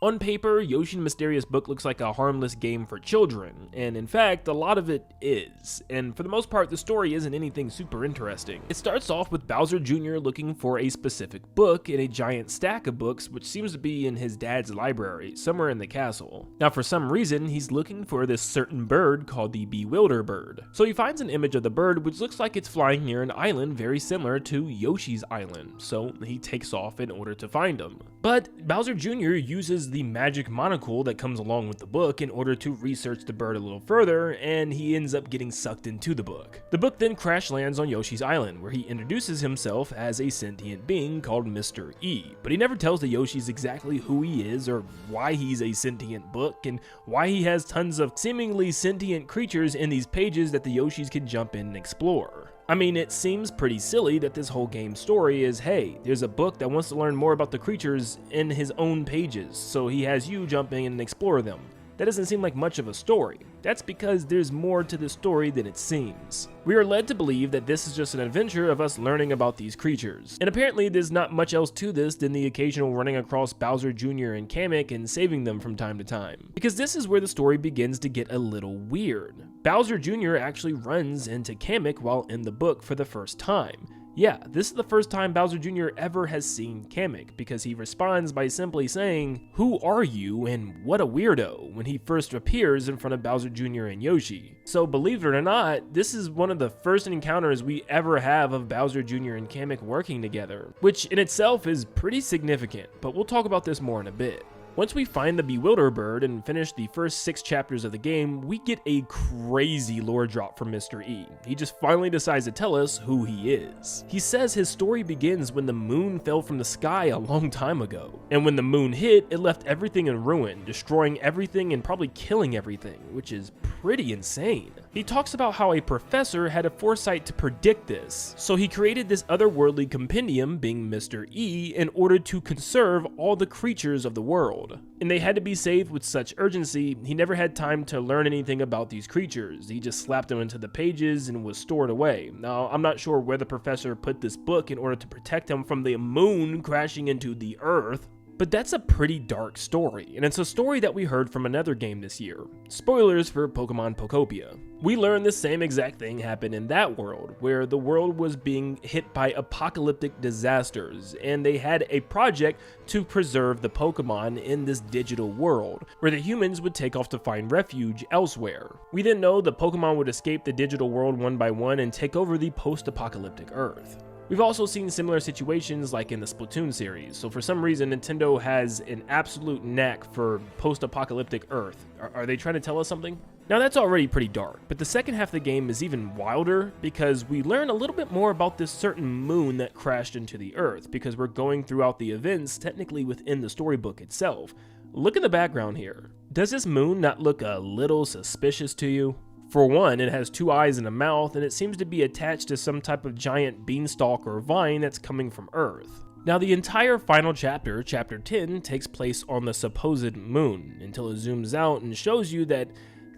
On paper, Yoshi and Mysterious Book looks like a harmless game for children, and in fact, a lot of it is, and for the most part, the story isn't anything super interesting. It starts off with Bowser Jr. looking for a specific book in a giant stack of books, which seems to be in his dad's library, somewhere in the castle. Now, for some reason, he's looking for this certain bird called the Bewilder Bird. So he finds an image of the bird, which looks like it's flying near an island very similar to Yoshi's island, so he takes off in order to find him. But Bowser Jr. uses the magic monocle that comes along with the book in order to research the bird a little further, and he ends up getting sucked into the book. The book then crash lands on Yoshi's island, where he introduces himself as a sentient being called Mr. E, but he never tells the Yoshis exactly who he is or why he's a sentient book and why he has tons of seemingly sentient creatures in these pages that the Yoshis can jump in and explore. I mean, it seems pretty silly that this whole game's story is, hey, there's a book that wants to learn more about the creatures in his own pages, so he has you jump in and explore them. That doesn't seem like much of a story. That's because there's more to the story than it seems. We are led to believe that this is just an adventure of us learning about these creatures. And apparently there's not much else to this than the occasional running across Bowser Jr. and Kamek and saving them from time to time. Because this is where the story begins to get a little weird. Bowser Jr. actually runs into Kamek while in the book for the first time. Yeah, this is the first time Bowser Jr. ever has seen Kamek, because he responds by simply saying, "Who are you and what a weirdo," when he first appears in front of Bowser Jr. and Yoshi. So believe it or not, this is one of the first encounters we ever have of Bowser Jr. and Kamek working together, which in itself is pretty significant, but we'll talk about this more in a bit. Once we find the Bewilder Bird and finish the first 6 chapters of the game, we get a crazy lore drop from Mr. E. He just finally decides to tell us who he is. He says his story begins when the moon fell from the sky a long time ago. And when the moon hit, it left everything in ruin, destroying everything and probably killing everything, which is pretty insane. He talks about how a professor had a foresight to predict this, so he created this otherworldly compendium, being Mr. E, in order to conserve all the creatures of the world. And they had to be saved with such urgency, he never had time to learn anything about these creatures. He just slapped them into the pages and was stored away. Now, I'm not sure where the professor put this book in order to protect him from the moon crashing into the earth, but that's a pretty dark story, and it's a story that we heard from another game this year. Spoilers for Pokemon Pokopia. We learned the same exact thing happened in that world, where the world was being hit by apocalyptic disasters, and they had a project to preserve the Pokemon in this digital world, where the humans would take off to find refuge elsewhere. We then know the Pokemon would escape the digital world one by one and take over the post-apocalyptic Earth. We've also seen similar situations like in the Splatoon series, so for some reason Nintendo has an absolute knack for post-apocalyptic Earth. Are they trying to tell us something? Now that's already pretty dark, but the second half of the game is even wilder because we learn a little bit more about this certain moon that crashed into the Earth, because we're going throughout the events technically within the storybook itself. Look at the background here. Does this moon not look a little suspicious to you? For one, it has 2 eyes and a mouth, and it seems to be attached to some type of giant beanstalk or vine that's coming from Earth. Now, the entire final chapter, Chapter 10, takes place on the supposed moon, until it zooms out and shows you that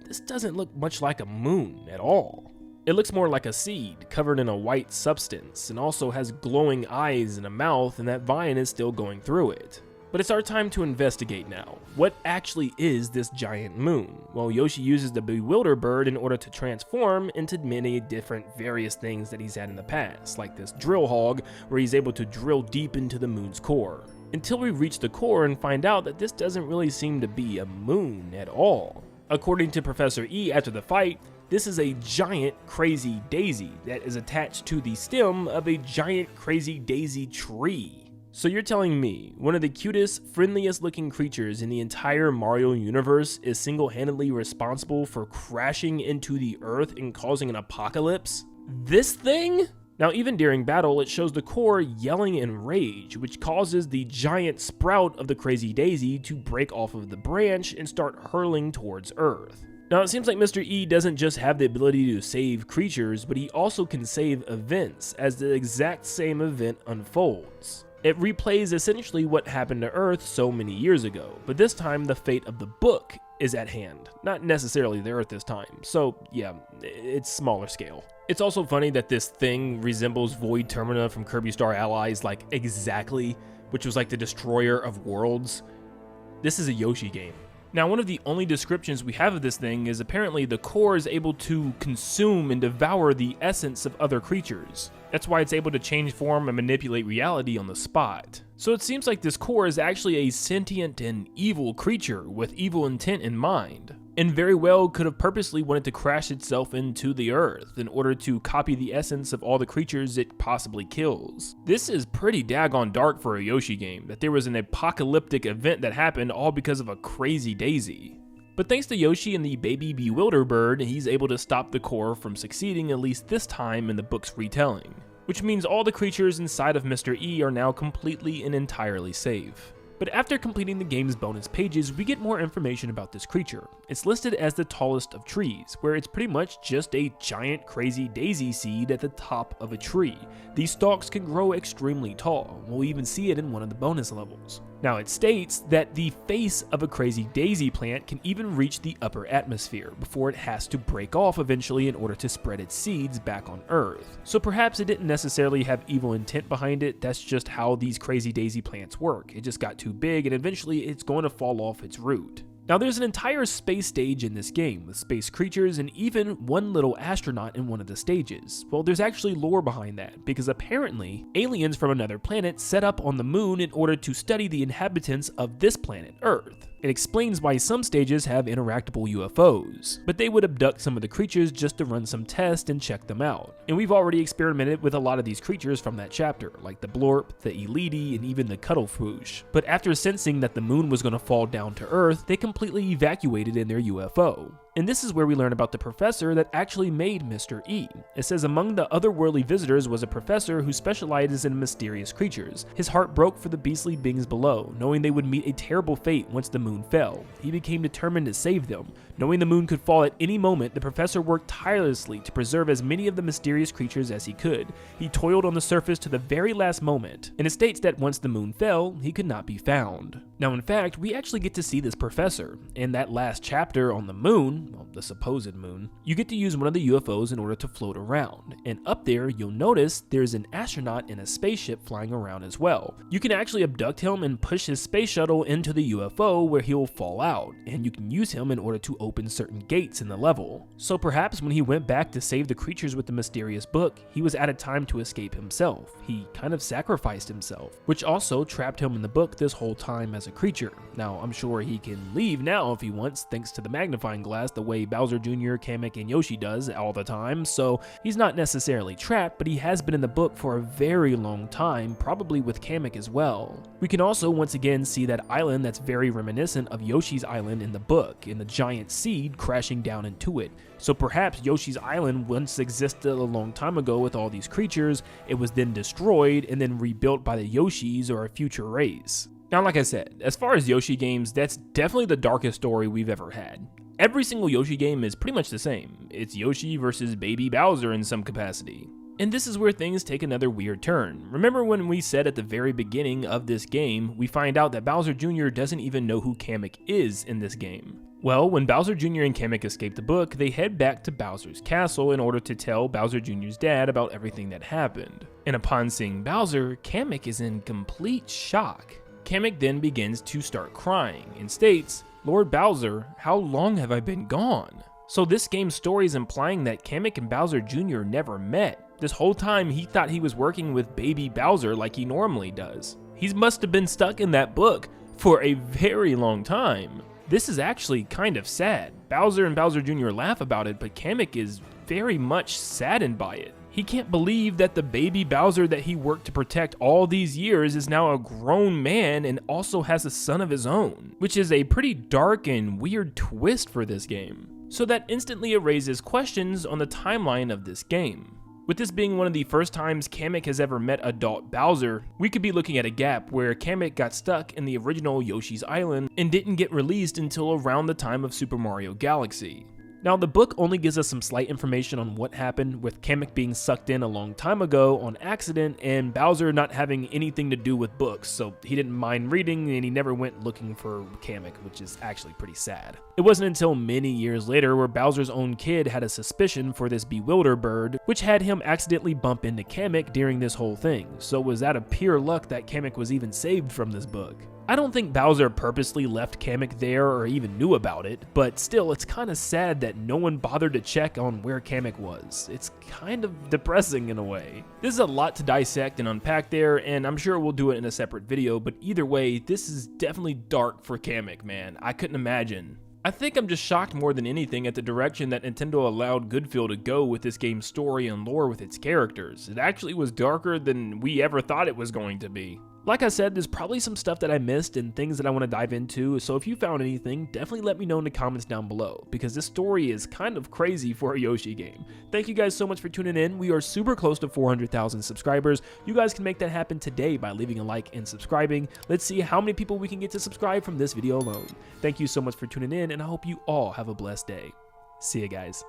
this doesn't look much like a moon at all. It looks more like a seed, covered in a white substance, and also has glowing eyes and a mouth, and that vine is still going through it. But it's our time to investigate now. What actually is this giant moon? Well, Yoshi uses the Bewilder Bird in order to transform into many different various things that he's had in the past, like this drill hog, where he's able to drill deep into the moon's core. Until we reach the core and find out that this doesn't really seem to be a moon at all. According to Professor E after the fight, this is a giant crazy daisy that is attached to the stem of a giant crazy daisy tree. So you're telling me one of the cutest, friendliest looking creatures in the entire Mario universe is single-handedly responsible for crashing into the Earth and causing an apocalypse? This thing? Now, even during battle, it shows the core yelling in rage, which causes the giant sprout of the crazy daisy to break off of the branch and start hurling towards Earth. Now, it seems like Mr. E doesn't just have the ability to save creatures, but he also can save events as the exact same event unfolds. It replays essentially what happened to Earth so many years ago, but this time the fate of the book is at hand, not necessarily the Earth this time, so yeah, it's smaller scale. It's also funny that this thing resembles Void Termina from Kirby Star Allies like exactly, which was like the destroyer of worlds. this is a Yoshi game. Now, one of the only descriptions we have of this thing is apparently the core is able to consume and devour the essence of other creatures. That's why it's able to change form and manipulate reality on the spot. So it seems like this core is actually a sentient and evil creature with evil intent in mind, and very well could have purposely wanted to crash itself into the earth in order to copy the essence of all the creatures it possibly kills. This is pretty daggone dark for a Yoshi game, that there was an apocalyptic event that happened all because of a crazy daisy. But thanks to Yoshi and the baby Bewilderbird, he's able to stop the core from succeeding, at least this time in the book's retelling. Which means all the creatures inside of Mr. E are now completely and entirely safe. But after completing the game's bonus pages, we get more information about this creature. It's listed as the tallest of trees, where it's pretty much just a giant crazy daisy seed at the top of a tree. These stalks can grow extremely tall, we'll even see it in one of the bonus levels. Now it states that the face of a crazy daisy plant can even reach the upper atmosphere before it has to break off eventually in order to spread its seeds back on Earth. So perhaps it didn't necessarily have evil intent behind it, that's just how these crazy daisy plants work. It just got too big and eventually it's going to fall off its root. Now there's an entire space stage in this game with space creatures and even one little astronaut in one of the stages. Well, there's actually lore behind that, because apparently aliens from another planet set up on the moon in order to study the inhabitants of this planet, Earth. It explains why some stages have interactable UFOs, but they would abduct some of the creatures just to run some tests and check them out. And we've already experimented with a lot of these creatures from that chapter, like the Blorp, the Eliti, and even the Cuttlefish. But after sensing that the moon was going to fall down to Earth, they completely evacuated in their UFO. And this is where we learn about the professor that actually made Mr. E. It says among the otherworldly visitors was a professor who specializes in mysterious creatures. His heart broke for the beastly beings below, knowing they would meet a terrible fate once the moon fell. He became determined to save them. Knowing the moon could fall at any moment, the professor worked tirelessly to preserve as many of the mysterious creatures as he could. He toiled on the surface to the very last moment, and it states that once the moon fell, he could not be found. Now in fact, we actually get to see this professor. In that last chapter on the moon, well, the supposed moon, you get to use one of the UFOs in order to float around. And up there, you'll notice there's an astronaut in a spaceship flying around as well. You can actually abduct him and push his space shuttle into the UFO where he'll fall out, and you can use him in order to open certain gates in the level. So perhaps when he went back to save the creatures with the mysterious book, he was at a time to escape himself. He kind of sacrificed himself, which also trapped him in the book this whole time as a creature. Now, I'm sure he can leave now if he wants, thanks to the magnifying glass, the way Bowser Jr., Kamek, and Yoshi does all the time, so he's not necessarily trapped, but he has been in the book for a very long time, probably with Kamek as well. We can also once again see that island that's very reminiscent of Yoshi's island in the book, and the giant seed crashing down into it. So perhaps Yoshi's island once existed a long time ago with all these creatures, it was then destroyed and then rebuilt by the Yoshis or a future race. Now, like I said, as far as Yoshi games, that's definitely the darkest story we've ever had. Every single Yoshi game is pretty much the same. It's Yoshi versus Baby Bowser in some capacity. And this is where things take another weird turn. Remember when we said at the very beginning of this game, we find out that Bowser Jr. doesn't even know who Kamek is in this game. Well, when Bowser Jr. and Kamek escape the book, they head back to Bowser's castle in order to tell Bowser Jr.'s dad about everything that happened. And upon seeing Bowser, Kamek is in complete shock. Kamek then begins to start crying and states, "Lord Bowser, how long have I been gone?" So this game's story is implying that Kamek and Bowser Jr. never met. This whole time he thought he was working with baby Bowser like he normally does. He must have been stuck in that book for a very long time. This is actually kind of sad. Bowser and Bowser Jr. laugh about it, but Kamek is very much saddened by it. He can't believe that the baby Bowser that he worked to protect all these years is now a grown man and also has a son of his own, which is a pretty dark and weird twist for this game. So that instantly raises questions on the timeline of this game. With this being one of the first times Kamek has ever met adult Bowser, we could be looking at a gap where Kamek got stuck in the original Yoshi's Island and didn't get released until around the time of Super Mario Galaxy. Now, the book only gives us some slight information on what happened, with Kamek being sucked in a long time ago on accident and Bowser not having anything to do with books, so he didn't mind reading and he never went looking for Kamek, which is actually pretty sad. It wasn't until many years later where Bowser's own kid had a suspicion for this Bewilderbird, which had him accidentally bump into Kamek during this whole thing, so it was out of pure luck that Kamek was even saved from this book. I don't think Bowser purposely left Kamek there or even knew about it, but still, it's kinda sad that no one bothered to check on where Kamek was. It's kind of depressing in a way. This is a lot to dissect and unpack there, and I'm sure we'll do it in a separate video, but either way, this is definitely dark for Kamek, man. I couldn't imagine. I think I'm just shocked more than anything at the direction that Nintendo allowed Goodfield to go with this game's story and lore with its characters. It actually was darker than we ever thought it was going to be. Like I said, there's probably some stuff that I missed and things that I want to dive into, so if you found anything, definitely let me know in the comments down below, because this story is kind of crazy for a Yoshi game. Thank you guys so much for tuning in. We are super close to 400,000 subscribers. You guys can make that happen today by leaving a like and subscribing. Let's see how many people we can get to subscribe from this video alone. Thank you so much for tuning in, and I hope you all have a blessed day. See you guys.